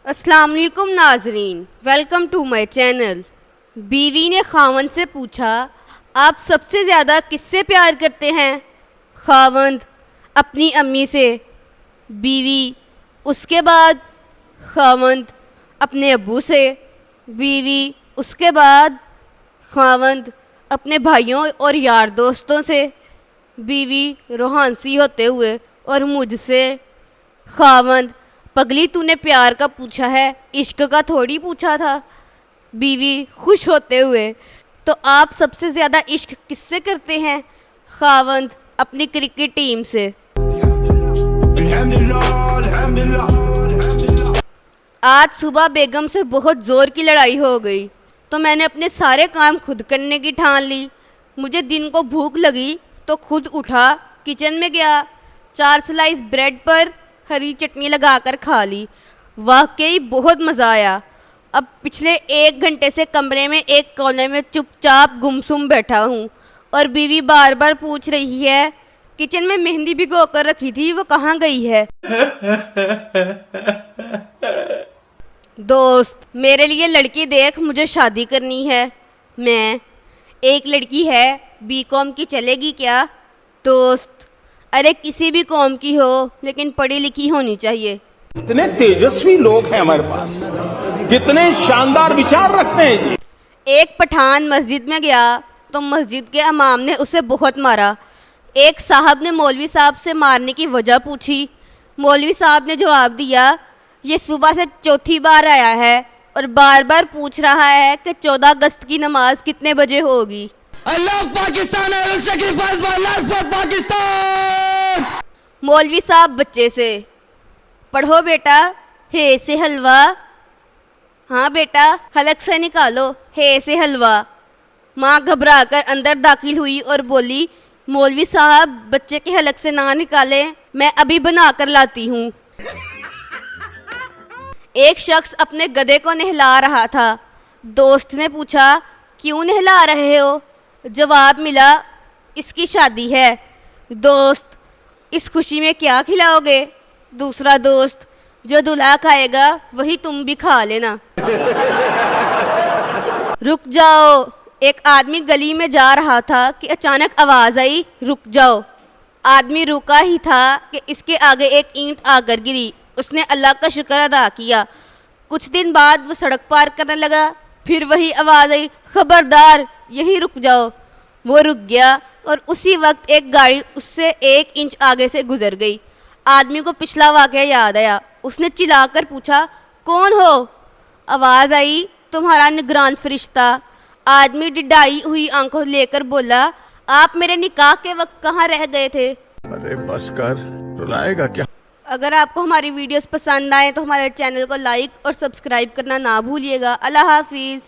अस्सलाम वालेकुम नाजरीन, वेलकम टू माय चैनल। बीवी ने खावंद से पूछा, आप सबसे ज़्यादा किससे प्यार करते हैं? खावंद, अपनी अम्मी से। बीवी, उसके बाद? खावंद, अपने अब्बू से। बीवी, उसके बाद? खावंद, अपने भाइयों और यार दोस्तों से। बीवी, रोहानसी होते हुए, और मुझसे। खावंद, पगली, तूने प्यार का पूछा है, इश्क का थोड़ी पूछा था। बीवी, खुश होते हुए, तो आप सबसे ज़्यादा इश्क किससे करते हैं? खावंद, अपनी क्रिकेट टीम से। आज सुबह बेगम से बहुत ज़ोर की लड़ाई हो गई, तो मैंने अपने सारे काम खुद करने की ठान ली। मुझे दिन को भूख लगी तो खुद उठा, किचन में गया, 4 स्लाइस ब्रेड पर हरी चटनी लगाकर खा ली। वाकई बहुत मज़ा आया। अब पिछले 1 घंटे से कमरे में एक कोने में चुपचाप गुमसुम बैठा हूँ, और बीवी बार बार पूछ रही है, किचन में मेहंदी भिगो कर रखी थी, वो कहाँ गई है? दोस्त, मेरे लिए लड़की देख, मुझे शादी करनी है। मैं, एक लड़की है, बीकॉम की, चलेगी क्या? दोस्त, अरे किसी भी कॉम की हो, लेकिन पढ़ी लिखी होनी चाहिए। कितने तेजस्वी लोग हैं हमारे पास, कितने शानदार विचार रखते हैं जी। एक पठान मस्जिद में गया तो मस्जिद के इमाम ने उसे बहुत मारा। एक साहब ने मौलवी साहब से मारने की वजह पूछी। मौलवी साहब ने जवाब दिया, ये सुबह से चौथी बार आया है और बार बार पूछ रहा है कि 14 अगस्त की नमाज कितने बजे होगी। पाकिस्तान, पाकिस्तान। मौलवी साहब बच्चे से, पढ़ो बेटा, हे से हलवा। हाँ बेटा, हलक से निकालो, हे से हलवा। माँ घबरा कर अंदर दाखिल हुई और बोली, मौलवी साहब, बच्चे के हलक से ना निकाले, मैं अभी बना कर लाती हूँ। एक शख्स अपने गधे को नहला रहा था। दोस्त ने पूछा, क्यों नहला रहे हो? जवाब मिला, इसकी शादी है। दोस्त, इस खुशी में क्या खिलाओगे? दूसरा दोस्त, जो दूल्हा खाएगा वही तुम भी खा लेना। रुक जाओ। एक आदमी गली में जा रहा था कि अचानक आवाज़ आई, रुक जाओ। आदमी रुका ही था कि इसके आगे एक ईंट आकर गिरी। उसने अल्लाह का शुक्र अदा किया। कुछ दिन बाद वो सड़क पार करने लगा, फिर वही आवाज़ आई, खबरदार, यहीं रुक जाओ। वो रुक गया और उसी वक्त एक गाड़ी उससे 1 इंच आगे से गुजर गई। आदमी को पिछला वाक़या याद आया। उसने चिल्लाकर पूछा, कौन हो? आवाज़ आई, तुम्हारा निगरान फरिश्ता। आदमी डिढाई हुई आंखों लेकर बोला, आप मेरे निकाह के वक्त कहाँ रह गए थे? अरे बस कर, रुलाएगा क्या? अगर आपको हमारी वीडियोस पसंद आए तो हमारे चैनल को लाइक और सब्सक्राइब करना ना भूलिएगा। अल्लाह हाफिज़।